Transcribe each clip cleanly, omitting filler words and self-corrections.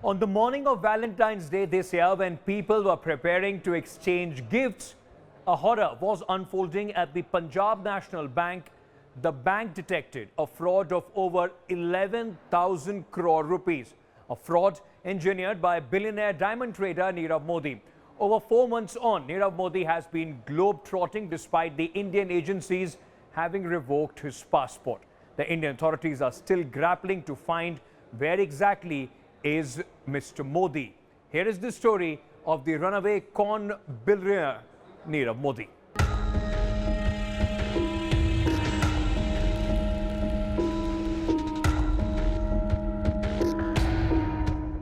On the morning of Valentine's Day this year, when people were preparing to exchange gifts, a horror was unfolding at the Punjab National Bank. The bank detected a fraud of over 11,000 crore rupees, a fraud engineered by billionaire diamond trader Nirav Modi. Over 4 months on, Nirav Modi has been globetrotting despite the Indian agencies having revoked his passport. The Indian authorities are still grappling to find where exactly is Mr. Modi. Here is the story of the Runaway Con billionaire Nirav Modi.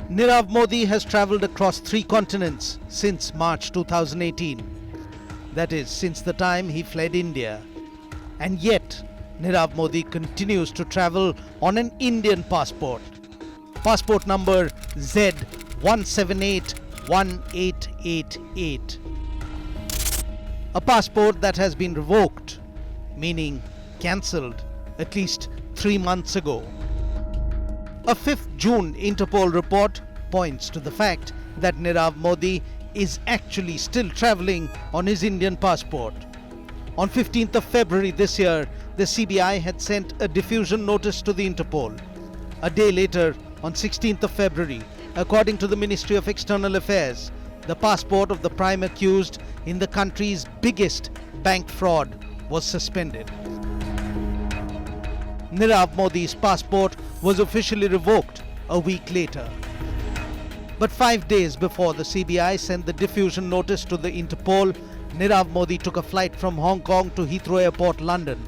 Nirav Modi has travelled across 3 continents since March 2018. That is, since the time he fled India. And yet, Nirav Modi continues to travel on an Indian passport. Passport number Z1781888. A passport that has been revoked, meaning cancelled, at least 3 months ago. A 5th June Interpol report points to the fact that Nirav Modi is actually still travelling on his Indian passport. On 15th of February this year, the CBI had sent a diffusion notice to the Interpol. A day later, on 16th of February, according to the Ministry of External Affairs, the passport of the prime accused in the country's biggest bank fraud was suspended. Nirav Modi's passport was officially revoked a week later. But 5 days before the CBI sent the diffusion notice to the Interpol, Nirav Modi took a flight from Hong Kong to Heathrow Airport, London.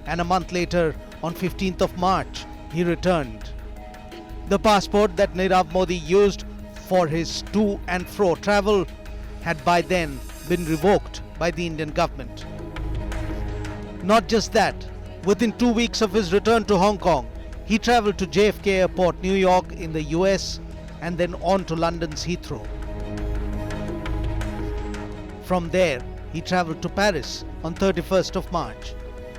And a month later, on 15th of March, he returned. The passport that Nirav Modi used for his to and fro travel had by then been revoked by the Indian government. Not just that, within 2 weeks of his return to Hong Kong, he travelled to JFK Airport, New York in the US and then on to London's Heathrow. From there, he travelled to Paris on 31st of March.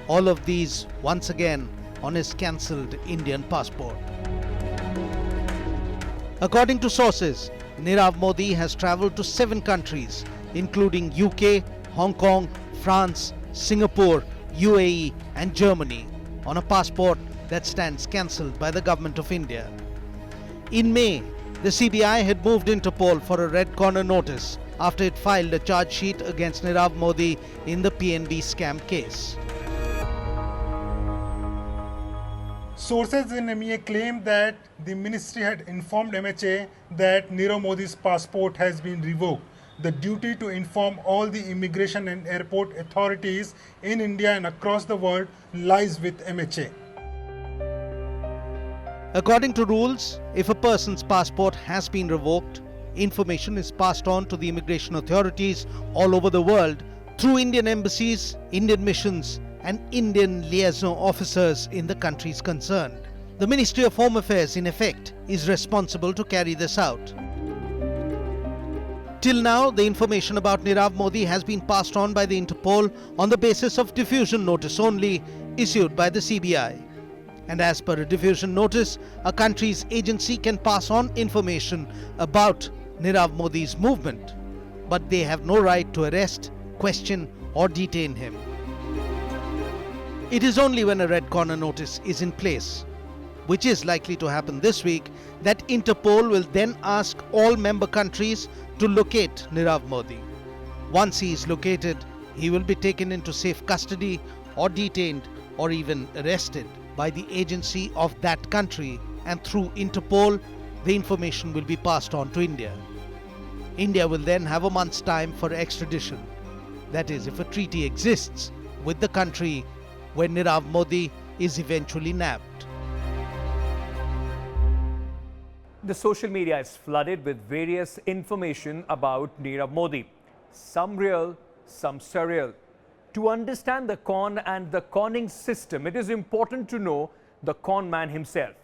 All of these once again on his cancelled Indian passport. According to sources, Nirav Modi has travelled to 7 countries, including UK, Hong Kong, France, Singapore, UAE and Germany, on a passport that stands cancelled by the government of India. In May, the CBI had moved Interpol for a red corner notice after it filed a charge sheet against Nirav Modi in the PNB scam case. Sources in MEA claim that the ministry had informed MHA that Nirav Modi's passport has been revoked. The duty to inform all the immigration and airport authorities in India and across the world lies with MHA. According to rules, if a person's passport has been revoked, information is passed on to the immigration authorities all over the world through Indian embassies, Indian missions and Indian liaison officers in the countries concerned. The Ministry of Home Affairs, in effect, is responsible to carry this out. Till now, the information about Nirav Modi has been passed on by the Interpol on the basis of diffusion notice only issued by the CBI. And as per a diffusion notice, a country's agency can pass on information about Nirav Modi's movement, but they have no right to arrest, question or detain him. It is only when a red corner notice is in place, which is likely to happen this week, that Interpol will then ask all member countries to locate Nirav Modi. Once he is located, he will be taken into safe custody or detained or even arrested by the agency of that country, and through Interpol, the information will be passed on to India. India will then have a month's time for extradition. That is, if a treaty exists with the country where Nirav Modi is eventually nabbed. The social media is flooded with various information about Nirav Modi. Some real, some surreal. To understand the con and the conning system, it is important to know the con man himself.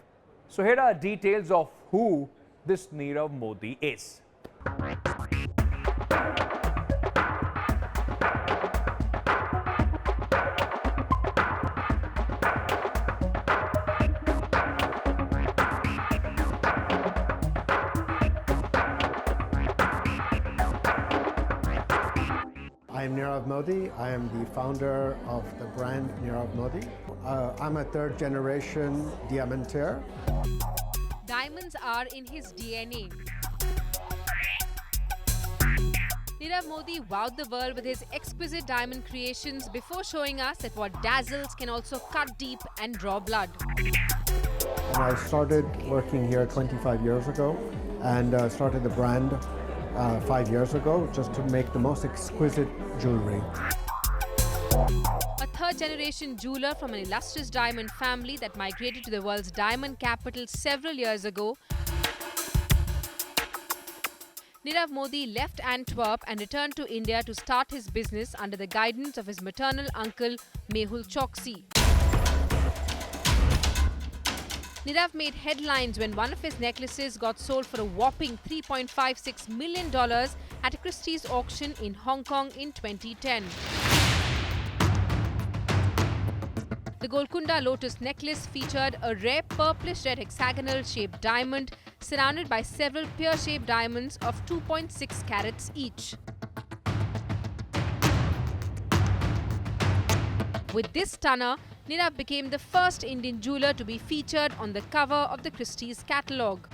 So here are details of who this Nirav Modi is. Nirav Modi. I am the founder of the brand Nirav Modi. I'm a third generation diamantaire. Diamonds are in his DNA. Nirav Modi wowed the world with his exquisite diamond creations before showing us that what dazzles can also cut deep and draw blood. And I started working here 25 years ago and started the brand 5 years ago just to make the most exquisite jewelry. A third-generation jeweler from an illustrious diamond family that migrated to the world's diamond capital several years ago, Nirav Modi left Antwerp and returned to India to start his business under the guidance of his maternal uncle Mehul Choksi. Nirav made headlines when one of his necklaces got sold for a whopping $3.56 million at a Christie's auction in Hong Kong in 2010. The Golconda Lotus necklace featured a rare purplish-red hexagonal-shaped diamond surrounded by several pear-shaped diamonds of 2.6 carats each. With this stunner, Nirav became the first Indian jeweler to be featured on the cover of the Christie's catalogue.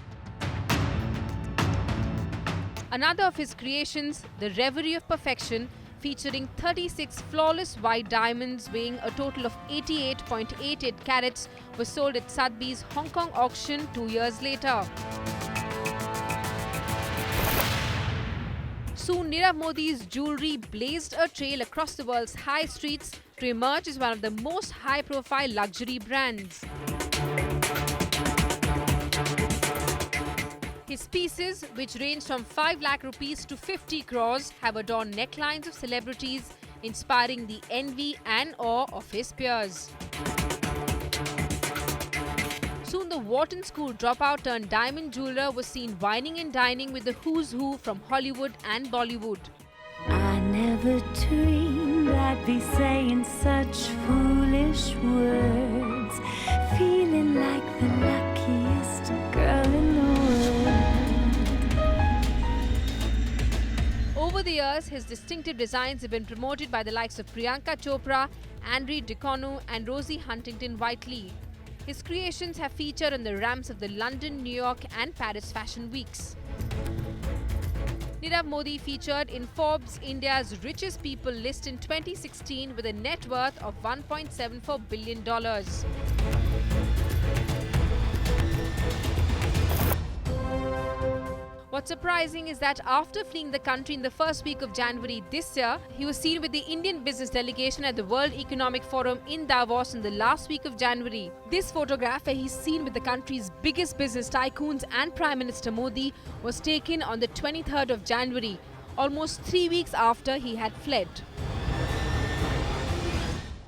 Another of his creations, the Reverie of Perfection, featuring 36 flawless white diamonds weighing a total of 88.88 carats, was sold at Sotheby's Hong Kong auction 2 years later. Soon, Nirav Modi's jewellery blazed a trail across the world's high streets to emerge as one of the most high-profile luxury brands. His pieces, which range from 5 lakh rupees to 50 crores, have adorned necklines of celebrities, inspiring the envy and awe of his peers. Soon, the Wharton School dropout turned diamond jeweler was seen wining and dining with the who's who from Hollywood and Bollywood. I never dreamed I'd be saying such foolish words, feeling like the luckiest girl in the world. Over the years, his distinctive designs have been promoted by the likes of Priyanka Chopra, Andrew Decono and Rosie Huntington-Whiteley. His creations have featured on the ramps of the London, New York and Paris fashion weeks. Nirav Modi featured in Forbes' India's Richest People list in 2016 with a net worth of $1.74 billion. What's surprising is that after fleeing the country in the first week of January this year, he was seen with the Indian business delegation at the World Economic Forum in Davos in the last week of January. This photograph, where he's seen with the country's biggest business tycoons and Prime Minister Modi, was taken on the 23rd of January, almost 3 weeks after he had fled.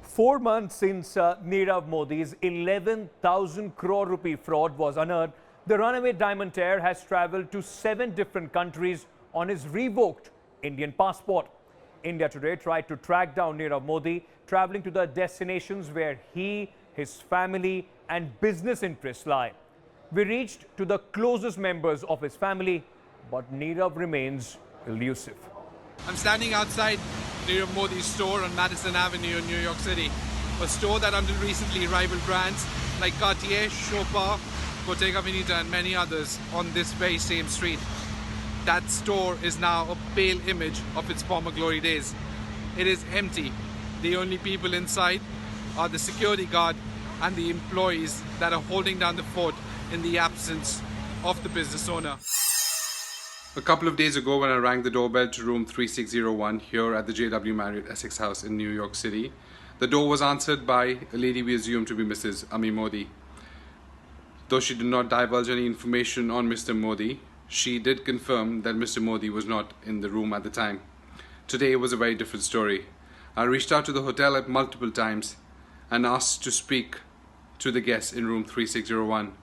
4 months since Nirav Modi's 11,000 crore rupee fraud was unearthed, the runaway diamantaire has travelled to 7 different countries on his revoked Indian passport. India Today tried to track down Nirav Modi, travelling to the destinations where he, his family and business interests lie. We reached to the closest members of his family, but Nirav remains elusive. I'm standing outside Nirav Modi's store on Madison Avenue in New York City, a store that until recently rivaled brands like Cartier, Chopin, Bottega Veneta and many others on this very same street. That store is now a pale image of its former glory days. It is empty. The only people inside are the security guard and the employees that are holding down the fort in the absence of the business owner. A couple of days ago, when I rang the doorbell to room 3601 here at the JW Marriott Essex House in New York City, the door was answered by a lady we assumed to be Mrs. Ami Modi. Though she did not divulge any information on Mr. Modi, she did confirm that Mr. Modi was not in the room at the time. Today was a very different story. I reached out to the hotel at multiple times and asked to speak to the guests in room 3601.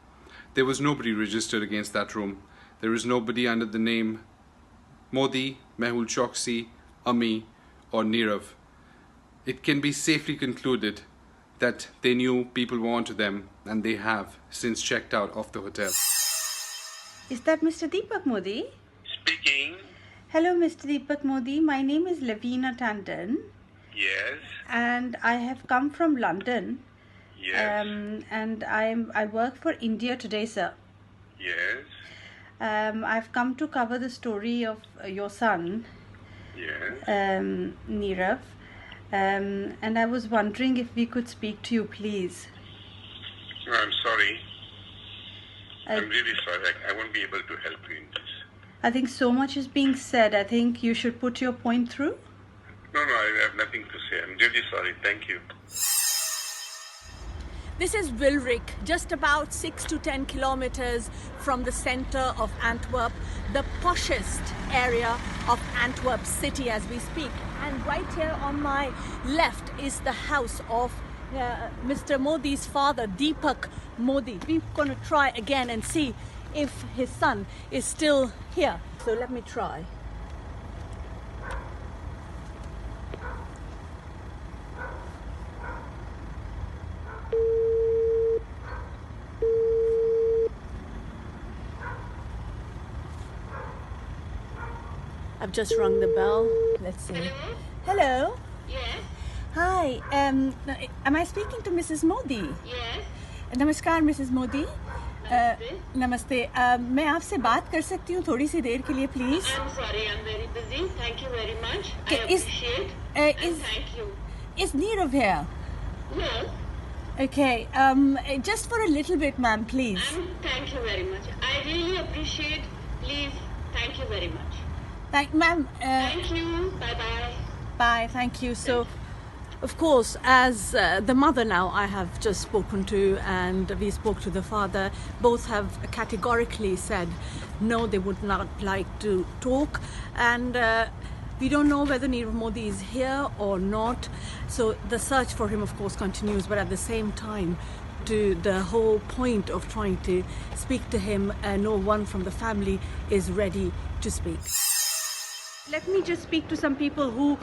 There was nobody registered against that room. There is nobody under the name Modi, Mehul Choksi, Ami or Nirav. It can be safely concluded that they knew people were onto them, and they have since checked out of the hotel. Is that Mr. Deepak Modi? Speaking. Hello, Mr. Deepak Modi. My name is Lavina Tandon. Yes. And I have come from London. Yes. And I work for India Today, sir. Yes. I've come to cover the story of your son, Yes. Nirav. And I was wondering if we could speak to you, please. I'm sorry. I'm really sorry. I won't be able to help you in this. I think so much is being said. I think you should put your point through. No, I have nothing to say. I'm really sorry. Thank you. This is Wilrik, just about 6 to 10 kilometers from the center of Antwerp, the poshest area of Antwerp city as we speak. And right here on my left is the house of Mr. Modi's father, Deepak Modi. We're going to try again and see if his son is still here. So let me try. I've just rung the bell. Let's see. Hello? Yes. Hi. Am I speaking to Mrs. Modi? Yes. नमस्कार Mrs Modi. नमस्ते. मैं आपसे बात कर सकती हूँ थोड़ी सी देर के लिए please? I'm sorry, I'm very busy. Thank you very much. I appreciate. And thank you. Is Nirav here? No. Okay. Just for a little bit, ma'am, please. Thank you very much. I really appreciate. Please, thank you very much. Ma'am. Thank you. Bye-bye. Bye. Thank you. So, of course, as the mother now I have just spoken to, and we spoke to the father, both have categorically said no, they would not like to talk, and we don't know whether Nirav Modi is here or not. So the search for him, of course, continues, but at the same time, to the whole point of trying to speak to him, no one from the family is ready to speak. Let me just speak to some people who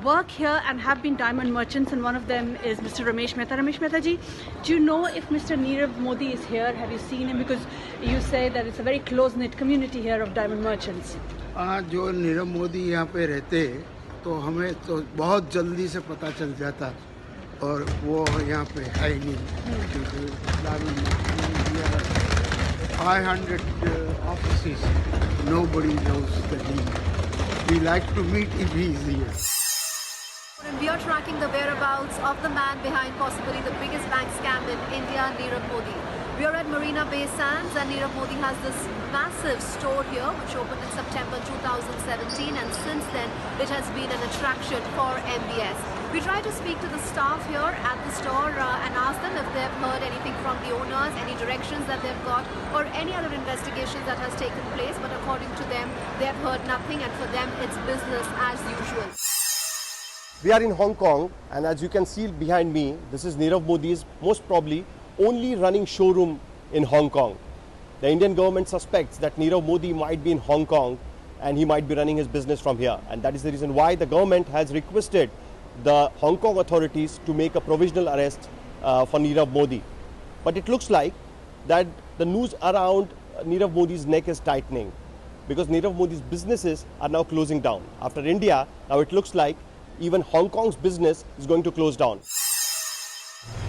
work here and have been diamond merchants, and one of them is Mr. Ramesh Mehta. Ramesh Mehta ji, do you know if Mr. Nirav Modi is here? Have you seen him? Because you say that it's a very close-knit community here of diamond merchants. जो नीरव मोदी यहाँ पे रहते तो हमें तो बहुत जल्दी से पता चल जाता, और वो यहाँ पे है ही नहीं, क्योंकि 500 offices, nobody knows the deal. We like to meet if he is here. And we are tracking the whereabouts of the man behind possibly the biggest bank scam in India, Nirav Modi. We are at Marina Bay Sands, and Nirav Modi has this massive store here which opened in September 2017, and since then it has been an attraction for MBS. We try to speak to the staff here at the store and ask them if they've heard anything from the owners, any directions that they've got, or any other investigations that has taken place, but according to them, they have heard nothing, and for them it's business as usual. We are in Hong Kong, and as you can see behind me, this is Nirav Modi's most probably only running showroom in Hong Kong. The Indian government suspects that Nirav Modi might be in Hong Kong and he might be running his business from here, and that is the reason why the government has requested the Hong Kong authorities to make a provisional arrest for Nirav Modi. But it looks like that the noose around Nirav Modi's neck is tightening, because Nirav Modi's businesses are now closing down. After India, now it looks like even Hong Kong's business is going to close down.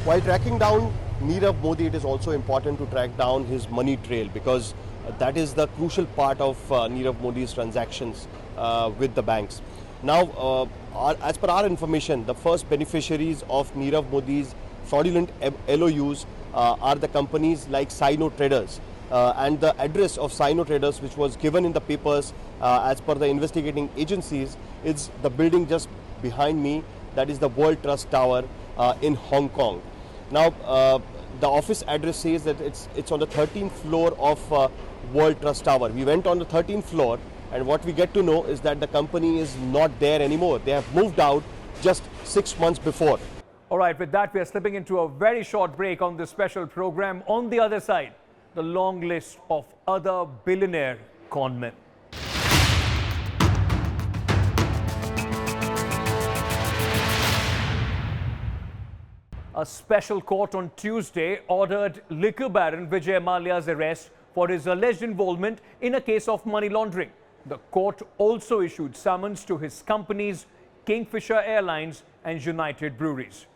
While tracking down Nirav Modi, it is also important to track down his money trail, because that is the crucial part of Nirav Modi's transactions with the banks. Now, as per our information, the first beneficiaries of Nirav Modi's fraudulent LOUs are the companies like Sino Traders. And the address of Sino Traders, which was given in the papers as per the investigating agencies, is the building just behind me, that is the World Trust Tower in Hong Kong. Now, the office address says that it's on the 13th floor of World Trust Tower. We went on the 13th floor, and what we get to know is that the company is not there anymore. They have moved out just 6 months before. All right, with that, we are slipping into a very short break on this special program. On the other side, the long list of other billionaire conmen. A special court on Tuesday ordered liquor baron Vijay Mallya's arrest for his alleged involvement in a case of money laundering. The court also issued summons to his companies, Kingfisher Airlines and United Breweries.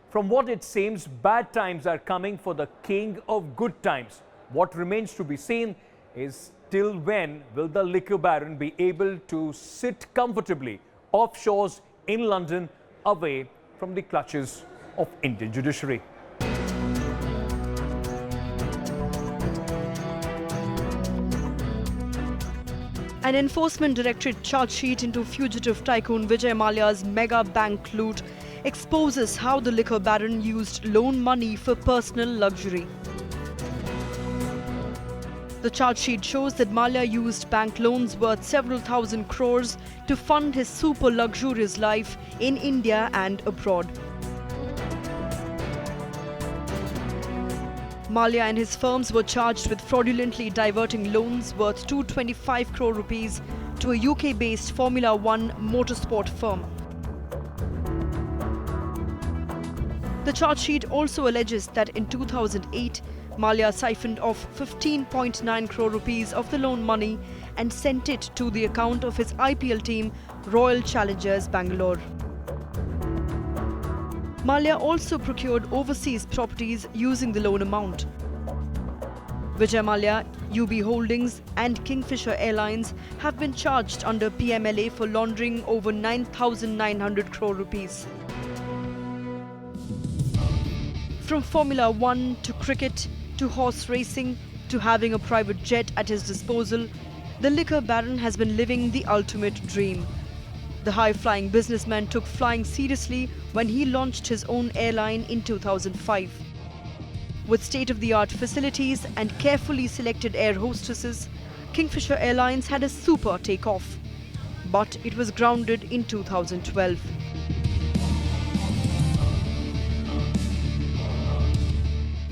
From what it seems, bad times are coming for the king of good times. What remains to be seen is till when will the liquor baron be able to sit comfortably off shores in London, away from the clutches of Indian judiciary. An enforcement directorate charge sheet into fugitive tycoon Vijay Mallya's mega bank loot exposes how the liquor baron used loan money for personal luxury. The charge sheet shows that Mallya used bank loans worth several thousand crores to fund his super luxurious life in India and abroad. Mallya and his firms were charged with fraudulently diverting loans worth 225 crore rupees to a UK-based Formula One motorsport firm. The charge sheet also alleges that in 2008, Mallya siphoned off 15.9 crore rupees of the loan money and sent it to the account of his IPL team, Royal Challengers Bangalore. Mallya also procured overseas properties using the loan amount. Vijay Mallya, UB Holdings and Kingfisher Airlines have been charged under PMLA for laundering over 9,900 crore rupees. From Formula One to cricket to horse racing to having a private jet at his disposal, the liquor baron has been living the ultimate dream. The high-flying businessman took flying seriously when he launched his own airline in 2005. With state-of-the-art facilities and carefully selected air hostesses, Kingfisher Airlines had a super takeoff. But it was grounded in 2012.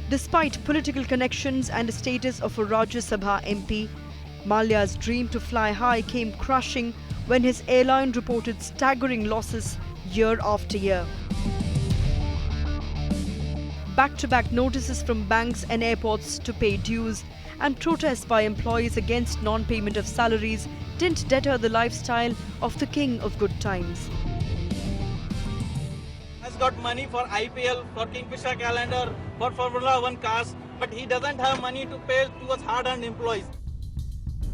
Despite political connections and the status of a Rajya Sabha MP, Mallya's dream to fly high came crashing when his airline reported staggering losses year after year. Back-to-back notices from banks and airports to pay dues and protests by employees against non-payment of salaries didn't deter the lifestyle of the king of good times. Has got money for IPL, for Kingfisher calendar, for Formula One cars, but he doesn't have money to pay to his hard-earned employees.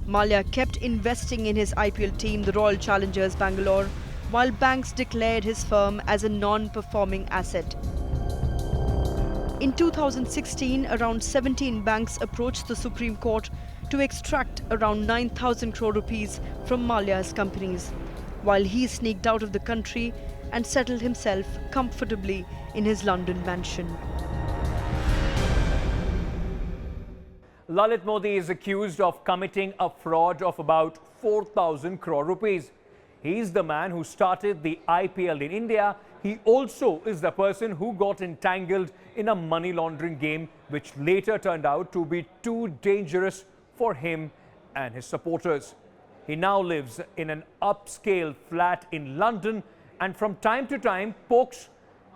Mallya kept investing in his IPL team, the Royal Challengers Bangalore, while banks declared his firm as a non-performing asset. In 2016, around 17 banks approached the Supreme Court to extract around 9,000 crore rupees from Mallya's companies, while he sneaked out of the country and settled himself comfortably in his London mansion. Lalit Modi is accused of committing a fraud of about 4,000 crore rupees. He is the man who started the IPL in India. He also is the person who got entangled in a money laundering game, which later turned out to be too dangerous for him and his supporters. He now lives in an upscale flat in London and from time to time pokes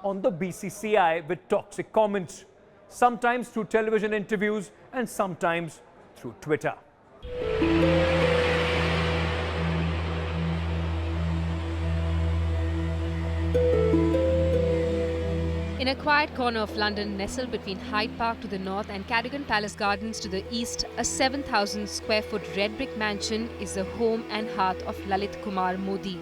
on the BCCI with toxic comments, sometimes through television interviews and sometimes through Twitter. In a quiet corner of London, nestled between Hyde Park to the north and Cadogan Palace Gardens to the east, a 7,000 square foot red brick mansion is the home and hearth of Lalit Kumar Modi.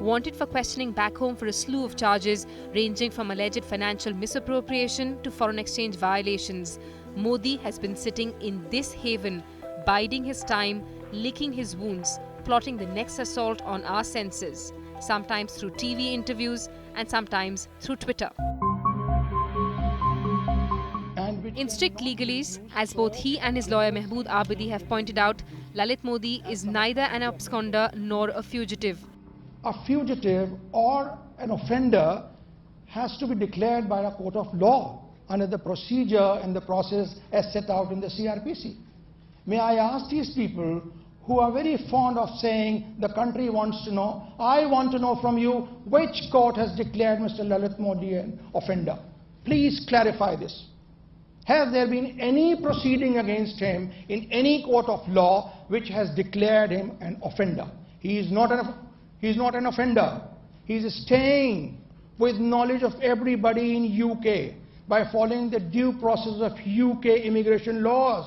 Wanted for questioning back home for a slew of charges ranging from alleged financial misappropriation to foreign exchange violations, Modi has been sitting in this haven, biding his time, licking his wounds, plotting the next assault on our senses, sometimes through TV interviews and sometimes through Twitter. In strict legalese, as both he and his lawyer Mehbood Abidi have pointed out, Lalit Modi is neither an absconder nor a fugitive. A fugitive or an offender has to be declared by a court of law under the procedure and the process as set out in the CRPC. May I ask these people who are very fond of saying the country wants to know, I want to know from you which court has declared Mr. Lalit Modi an offender. Please clarify this. Has there been any proceeding against him in any court of law which has declared him an offender? He is not an offender. He is staying with knowledge of everybody in UK by following the due process of UK immigration laws.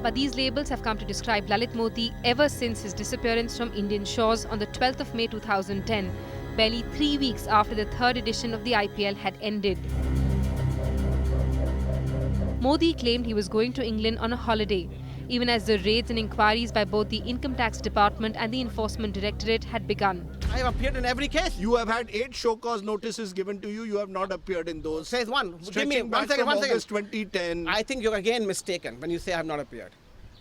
But these labels have come to describe Lalit Modi ever since his disappearance from Indian shores on the 12th of May 2010, barely 3 weeks after the third edition of the IPL had ended. Modi claimed he was going to England on a holiday, even as the raids and inquiries by both the Income Tax Department and the Enforcement Directorate had begun. I have appeared in every case. You have had 8 show cause notices given to you. You have not appeared in those. Says one. Give me 1 second. August 2010. I think you're again mistaken when you say I have not appeared.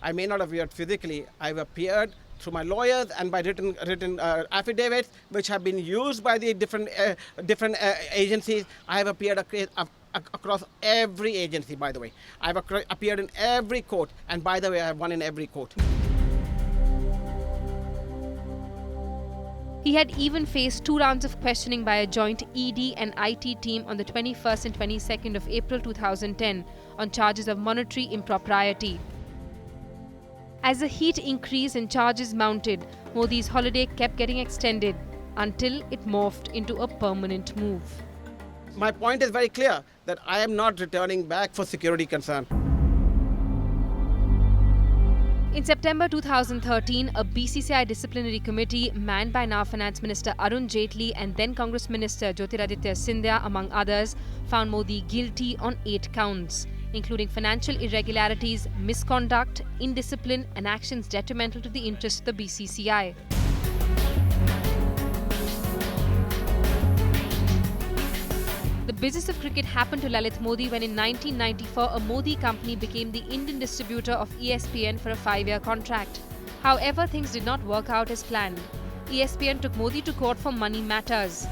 I may not have appeared physically. I've appeared through my lawyers and by written affidavits which have been used by the different agencies. I have appeared across every agency, by the way. I've appeared in every court, and by the way, I have won in every court. He had even faced 2 rounds of questioning by a joint ED and IT team on the 21st and 22nd of April 2010 on charges of monetary impropriety. As the heat increased and charges mounted, Modi's holiday kept getting extended until it morphed into a permanent move. My point is very clear that I am not returning back for security concern. In September 2013, a BCCI disciplinary committee manned by now Finance Minister Arun Jaitley and then Congress Minister Jyotiraditya Scindia, among others, found Modi guilty on 8 counts, including financial irregularities, misconduct, indiscipline and actions detrimental to the interests of the BCCI. The business of cricket happened to Lalit Modi when in 1994 a Modi company became the Indian distributor of ESPN for a 5-year contract. However, things did not work out as planned. ESPN took Modi to court for money matters.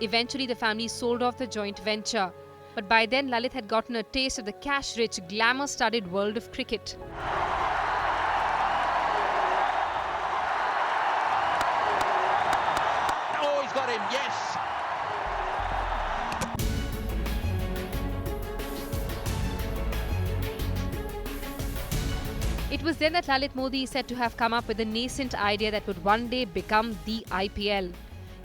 Eventually, the family sold off the joint venture. But by then, Lalit had gotten a taste of the cash-rich, glamour-studded world of cricket. Got him, yes! It was then that Lalit Modi is said to have come up with a nascent idea that would one day become the IPL.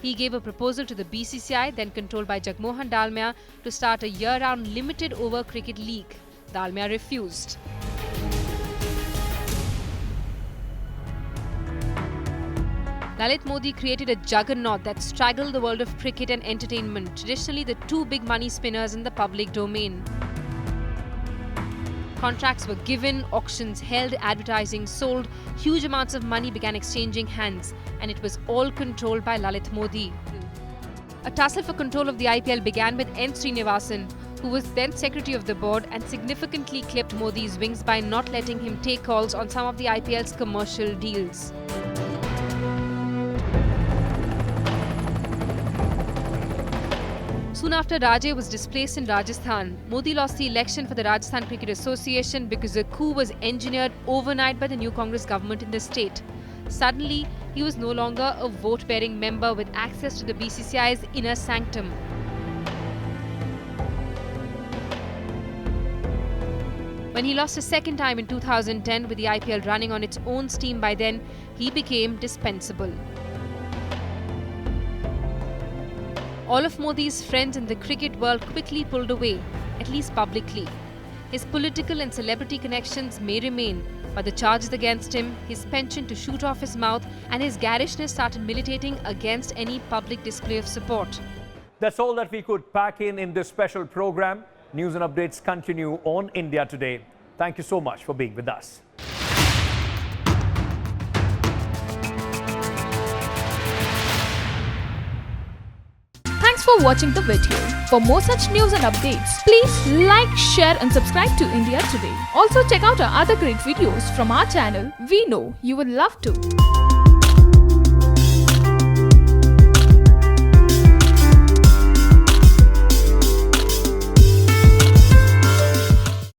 He gave a proposal to the BCCI, then controlled by Jagmohan Dalmia, to start a year-round limited-over cricket league. Dalmia refused. Lalit Modi created a juggernaut that straddled the world of cricket and entertainment, traditionally the 2 big money spinners in the public domain. Contracts were given, auctions held, advertising sold, huge amounts of money began exchanging hands, and it was all controlled by Lalit Modi. A tussle for control of the IPL began with N. Srinivasan, who was then secretary of the board and significantly clipped Modi's wings by not letting him take calls on some of the IPL's commercial deals. Soon after Rajay was displaced in Rajasthan, Modi lost the election for the Rajasthan Cricket Association because a coup was engineered overnight by the new Congress government in the state. Suddenly, he was no longer a vote-bearing member with access to the BCCI's inner sanctum. When he lost a second time in 2010 with the IPL running on its own steam by then, he became dispensable. All of Modi's friends in the cricket world quickly pulled away, at least publicly. His political and celebrity connections may remain, but the charges against him, his penchant to shoot off his mouth, and his garishness started militating against any public display of support. That's all that we could pack in this special program. News and updates continue on India Today. Thank you so much for being with us. Thanks for watching the video. For more such news and updates, please like, share and subscribe to India Today. Also check out our other great videos from our channel. We know you will love to.